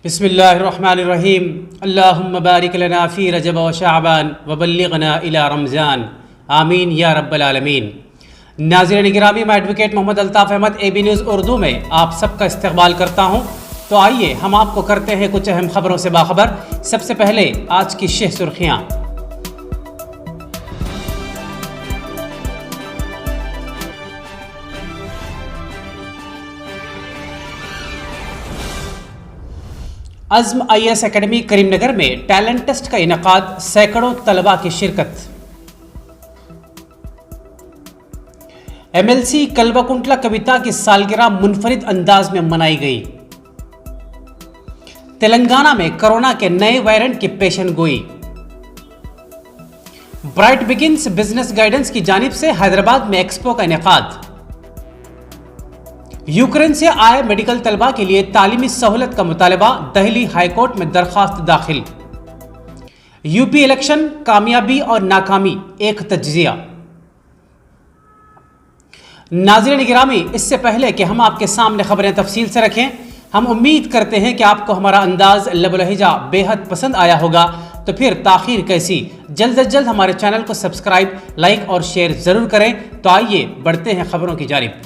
बिस्मिल्लाहिर्रहमानिर्रहीम। अल्लाहुम्मा बारिक लना फ़ी रजब व शाअबान व बल्लिग़ना इला रमज़ान, आमीन या रब्बल आलमीन। नाज़रीन गिरामी, मैं एडवोकेट मोहम्मद अल्ताफ़ अहमद AB न्यूज़ उर्दू में आप सबका इस्तकबाल करता हूँ। तो आइए हम आपको करते हैं कुछ अहम खबरों से बाखबर। सबसे पहले आज की शेह सुर्खियाँ। अज़्म IAS एकेडमी करीमनगर में टैलेंट टेस्ट का इनेकाद, सैकड़ों तलबा की शिरकत। MLC कल्बाकुंटला कविता की सालगिरह मुनफरिद अंदाज में मनाई गई। तेलंगाना में कोरोना के नए वेरिएंट की पेशन गोई। ब्राइट बिगिंस बिजनेस गाइडेंस की जानिब से हैदराबाद में एक्सपो का इनेकाद। यूक्रेन से आए मेडिकल तलबा के लिए तालीमी सहूलत का मुतालबा, दिल्ली हाईकोर्ट में दरखास्त दाखिल। यूपी इलेक्शन, कामयाबी और नाकामी एक तज्जिया। नाज़रीन गिरामी, इससे पहले कि हम आपके सामने खबरें तफसील से रखें, हम उम्मीद करते हैं कि आपको हमारा अंदाज लबलहिजा बेहद पसंद आया होगा। तो फिर ताखीर कैसी, जल्द अज जल्द हमारे चैनल को सब्सक्राइब, लाइक और शेयर ज़रूर करें। तो आइए बढ़ते हैं खबरों की जानिब।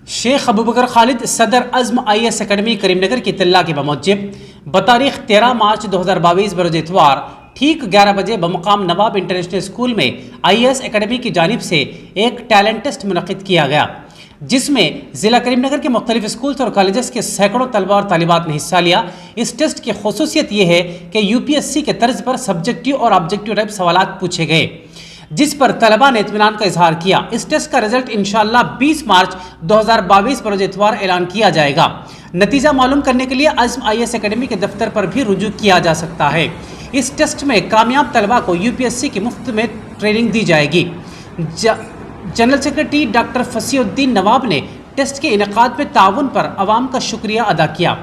शेख अबू बकर खालिद सदर अज़्म IAS एकेडमी करीमनगर की इत्तला के बमूजिब बतारीख 13 मार्च 2022 बरोज इतवार ठीक 11 बजे बमुकाम नवाब इंटरनेशनल स्कूल में IAS एकेडमी की जानिब से एक टैलेंट टेस्ट मुनक़िद किया गया, जिसमें ज़िला करीमनगर के मुख्तलिफ स्कूल्स और कॉलेजेस के सैकड़ों तलबा और तालिबात ने हिस्सा लिया। इस टेस्ट की खुसूसियत यह है कि UPSC के तर्ज पर सब्जेक्टिव और ऑब्जेक्टिव टाइप सवालात पूछे गए, जिस पर तलबा ने इत्मीनान का इजहार किया। इस टेस्ट का रिजल्ट इंशाअल्लाह 20 मार्च 2022 बरोज इतवार ऐलान किया जाएगा। नतीजा मालूम करने के लिए अज़्म IAS एकेडमी के दफ्तर पर भी रुजू किया जा सकता है। इस टेस्ट में कामयाब तलबा को UPSC की मुफ्त में ट्रेनिंग दी जाएगी। जनरल सेक्रेटरी डॉक्टर फसीउद्दीन नवाब ने टेस्ट के इनेकाद में ताउन पर अवाम का शुक्रिया अदा किया।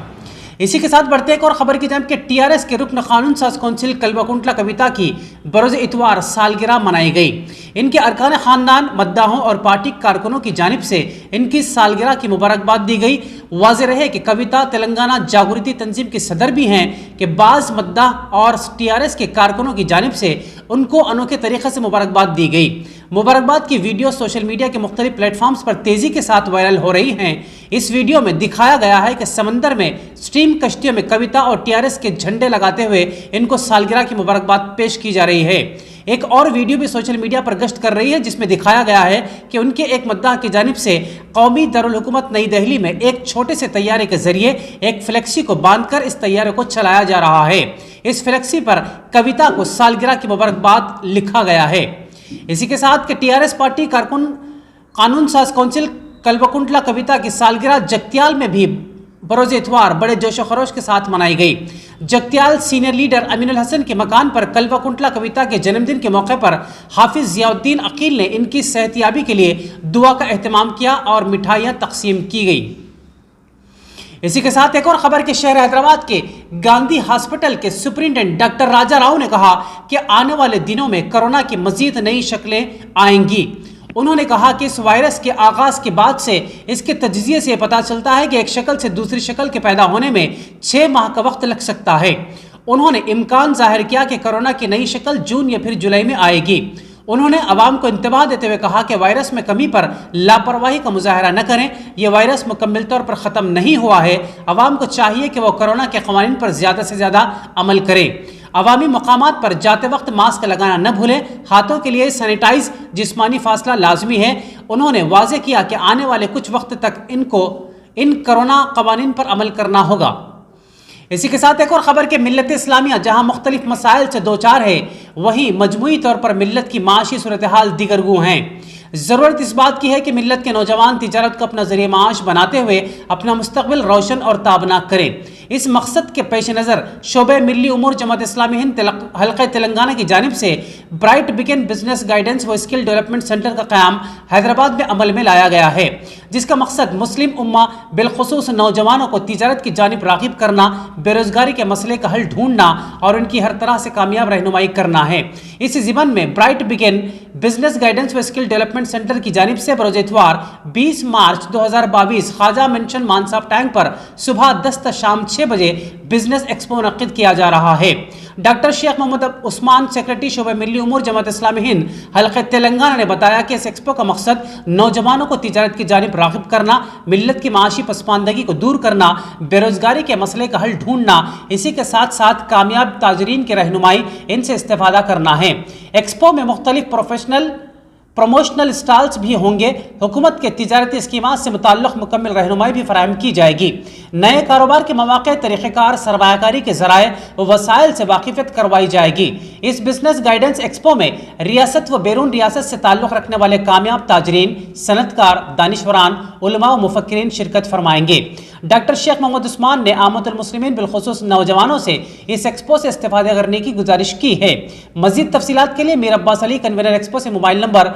इसी के साथ बढ़ते एक और खबर की जानिब के TRS के रुकन कानून साज कौंसिल कल्बाकुंटला कविता की बरोज इतवार सालगिरह मनाई गई। इनके अरकान ख़ानदान, मद्दाहों और पार्टी कारकुनों की जानिब से इनकी सालगिरह की मुबारकबाद दी गई। वाज़ेह रहे कि कविता तेलंगाना जागृति तंजीम की सदर भी हैं कि बाज़ मद्दाह और TRS के कारकुनों की जानिब से उनको अनोखे तरीक़े से मुबारकबाद दी गई। मुबारकबाद की वीडियो सोशल मीडिया के मुख्तलिफ प्लेटफॉर्म्स पर तेज़ी के साथ वायरल हो रही हैं। इस वीडियो में दिखाया गया है कि समंदर में स्टीम कश्तियों में कविता और TRS के झंडे लगाते हुए इनको सालगिरह की मुबारकबाद पेश की जा रही है। एक और वीडियो भी सोशल मीडिया पर गश्त कर रही है, जिसमें दिखाया गया है कि उनके एक मद्दाह की जानिब से कौमी दारुल हुकूमत नई दिल्ली में एक छोटे से तैयारे के जरिए एक फ्लेक्सी को बांधकर इस तैयारे को चलाया जा रहा है। इस फ्लेक्सी पर कविता को सालगिरह की मुबारकबाद लिखा गया है। इसी के साथ कि TRS पार्टी कारकुन कानून साज कौंसिल कल्बाकुंटला कविता की सालगिरह जगत्याल में भी बरोज इतवार बड़े जोश खरोश के साथ मनाई गई। जगत्याल सीनियर लीडर अमीनुल हसन के मकान पर कल्बाकुंटला कविता के जन्मदिन के मौके पर हाफिज जियाउद्दीन अकील ने इनकी सेहतियाबी के लिए दुआ का एहतमाम किया और मिठाइयाँ तकसीम की गई। इसी के साथ एक और खबर के शहर हैदराबाद के गांधी हॉस्पिटल के सुपरिंटेंडेंट डॉक्टर राजा राव ने कहा कि आने वाले दिनों में कोरोना की मजीद नई शक्लें आएंगी। उन्होंने कहा कि इस वायरस के आगाज के बाद से इसके तज्जिए से पता चलता है कि एक शक्ल से दूसरी शक्ल के पैदा होने में 6 माह का वक्त लग सकता है। उन्होंने इम्कान जाहिर किया कि कोरोना की नई शक्ल जून या फिर जुलाई में आएगी। उन्होंने अवाम को इंतबाह देते हुए कहा कि वायरस में कमी पर लापरवाही का मुजाहरा न करें। यह वायरस मुकम्मल तौर पर ख़त्म नहीं हुआ है। अवाम को चाहिए कि वह कोरोना के क़वानीन पर ज़्यादा से ज़्यादा अमल करें। अवामी मकामात पर जाते वक्त मास्क लगाना न भूलें। हाथों के लिए सैनिटाइज, जिस्मानी फासला लाजमी है। उन्होंने वाज़ेह किया कि आने वाले कुछ वक्त तक इन कोरोना क़वानीन पर अमल करना होगा। इसी के साथ एक और खबर के मिल्लत इस्लामिया जहां मुख्तलिफ मसाइल से दो चार है, वहीं मजमूई तौर पर मिल्लत की माशी सूरत हाल दिगरगू हैं। ज़रूरत इस बात की है कि मिल्लत के नौजवान तिजारत को अपना ज़रिए माश बनाते हुए अपना मुस्तकबिल रोशन और ताबनाक करें। इस मकसद के पेश नज़र शोबे मिली उमूर जमात इस्लामी हिंद हल्का तेलंगाना की जानिब से ब्राइट बिगिन बिजनेस गाइडेंस व स्किल डेवलपमेंट सेंटर का क़याम हैदराबाद में अमल में लाया गया है, जिसका मकसद मुस्लिम उम्मा बिलखुसूस नौजवानों को तिजारत की जानिब राग़िब करना, बेरोजगारी के मसले का हल ढूंढना और उनकी हर तरह से कामयाब रहनुमाई करना है। इस ज़िमन में ब्राइट बिगिन बिजनेस गाइडेंस व स्किल डेवलपमेंट सेंटर की जानिब से बरोज़ इतवार 20 मार्च 2022 ख्वाजा मेंशन मानसाब टैंक पर सुबह 10 से शाम 6 बजे बिजनेस एक्सपो मुनक्किद किया जा रहा है। डॉक्टर शेख मोहम्मद उस्मान, सेक्रेटरी शोबे मिली उमूर जमात इस्लामी हिंद हल्का तेलंगाना ने बताया कि इस एक्सपो का मकसद नौजवानों को तिजारत की जानिब राग़िब करना, मिल्लत की माशी पसमानदगी को दूर करना, बेरोजगारी के मसले का हल ढूंढना, इसी के साथ साथ कामयाब ताजरीन की रहनुमाई, इनसे इस्तेफादा करना है। एक्सपो में मुख्तलिफ प्रमोशनल स्टॉल्स भी होंगे। हुकूमत के तिजारती स्कीमात से मुताल्लिक़ मुकम्मल रहनुमाई भी फराहम की जाएगी। नए कारोबार के मौक़े, तरीक़ेकार, सरमायाकारी के ज़राए व वसाइल से वाकिफ़ियत करवाई जाएगी। इस बिजनेस गाइडेंस एक्सपो में रियासत व बैरून रियासत से ताल्लुक़ रखने वाले कामयाब ताजरीन, सनतकार, दानिशवरान, उलमा व मुफक्किरीन शिरकत फरमाएंगे। डॉक्टर शेख मोहम्मद उस्मान ने आमतुल मुस्लिमीन बिलखुसूस नौजवानों से इस एक्सपो से इस्तेफादा करने की गुजारिश की है। मज़ीद तफसीलात के लिए मीर अब्बास अली, कन्वीनर एक्सपो से मोबाइल नंबर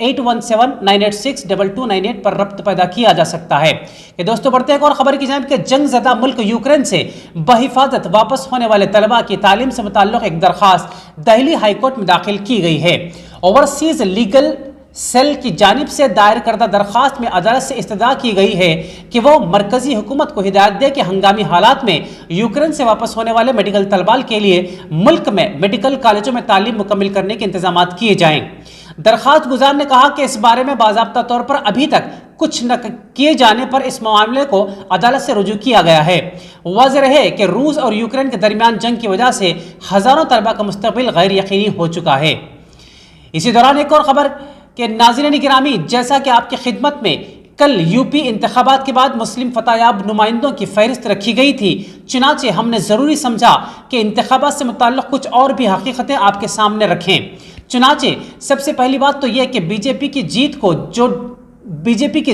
8179862298 पर रब्त पैदा किया जा सकता है। कि दोस्तों, बढ़ते एक और खबर की जानिब कि जंग ज़दा मुल्क यूक्रेन से बहिफाजत वापस होने वाले तलबा की तालीम से मुताल्लिक़ एक दरख्वास्त दिल्ली हाईकोर्ट में दाखिल की गई है। ओवरसीज़ लीगल सेल की जानिब से दायर करदा दरख्वास्त में अदालत से इस्तदा की गई है कि वो मरकजी हुकूमत को हिदायत दे कि हंगामी हालात में यूक्रेन से वापस होने वाले मेडिकल तलबाल के लिए मुल्क में मेडिकल कॉलेजों में तालीम मुकम्मल करने के इंतजाम किए जाएँ। दरख्वास्त गुजार ने कहा कि इस बारे में बाज़ाब्ता तौर पर अभी तक कुछ न किए जाने पर इस मामले को अदालत से रुजू किया गया है। वाज़ेह है कि रूस और यूक्रेन के दरमियान जंग की वजह से हज़ारों तलबा का मुस्तक़बिल गैर यकीनी हो चुका है। इसी दौरान एक और खबर कि नाज़रीन गिरामी, जैसा कि आपकी खिदमत में कल यूपी इंतखाबात के बाद मुस्लिम फतायाब नुमाइंदों की फहरिस्त रखी गई थी, चुनाचे हमने ज़रूरी समझा कि इंतखाबात से मुताल्लिक़ कुछ और भी हकीकतें आपके सामने रखें। चुनाचे सबसे पहली बात तो यह कि बीजेपी की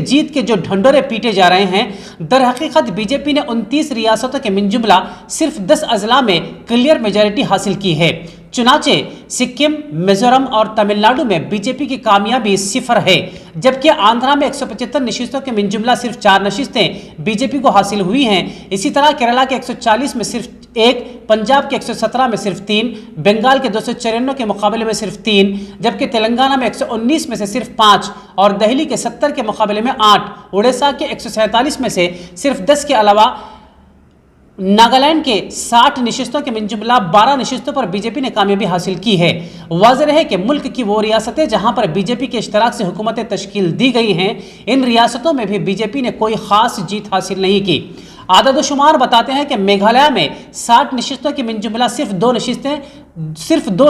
जीत के जो ढंडोरे पीटे जा रहे हैं, दर हकीकत बीजेपी ने 29 रियासतों के मिनजुमला सिर्फ 10 अजला में क्लियर मेजॉरिटी हासिल की है। चुनाचे सिक्किम, मिजोरम और तमिलनाडु में बीजेपी की कामयाबी 0 है, जबकि आंध्रा में 175 नशिस्तों के मिनजुमला सिर्फ 4 नशिस्तें बीजेपी को हासिल हुई हैं। इसी तरह केरला के 140 में सिर्फ 1, पंजाब के 117 में सिर्फ 3, बंगाल के 294 के मुकाबले में सिर्फ 3, जबकि तेलंगाना में 119 में से सिर्फ 5 और दिल्ली के 70 के मुकाबले में 8, उड़ीसा के 147 में से सिर्फ 10 के अलावा नागालैंड के 60 नशिस्तों के मिनजुमला 12 नशिस्तों पर बीजेपी ने कामयाबी हासिल की है। वाज़ेह है कि मुल्क की वो रियासतें जहां पर बीजेपी के इश्तराक से हुकूमतें तश्कील दी गई हैं, इन रियासतों में भी बीजेपी ने कोई ख़ास जीत हासिल नहीं की। आदद शुमार बताते हैं कि मेघालय में 60 नशिस्तों की मिनजुमला सिर्फ 2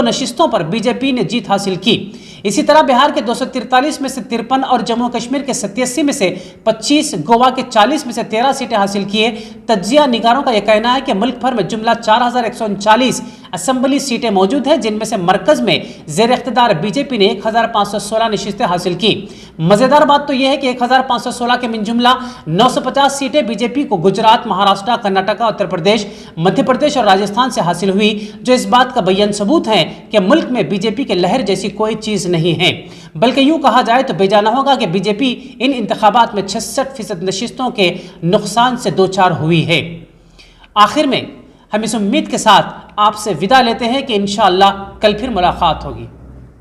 नशिस्तों पर बीजेपी ने जीत हासिल की। इसी तरह बिहार के 243 में से 53 और जम्मू कश्मीर के 87 में से 25, गोवा के 40 में से 13 सीटें हासिल किए। तज्जिया निगारों का यह कहना है कि मुल्क भर में जुमला 4139 असम्बली सीटें मौजूद हैं, जिनमें से मरकज में ज़ेर इख्तिदार बीजेपी ने 1516 नशिस्तें हासिल की। मज़ेदार बात तो यह है कि 1516 के मिनजुमला 950 सीटें बीजेपी को गुजरात, महाराष्ट्र, कर्नाटका, उत्तर प्रदेश, मध्य प्रदेश और राजस्थान से हासिल हुई, जो इस बात का बयान सबूत है कि मुल्क में बीजेपी के लहर जैसी कोई चीज़ नहीं है। बल्कि यूँ कहा जाए तो बेजाना होगा कि बीजेपी इन इंतखाबात में 66% नशिस्तों के नुकसान से दो चार हुई है। आखिर में हम इस उम्मीद के साथ आपसे विदा लेते हैं कि इंशाअल्लाह कल फिर मुलाकात होगी।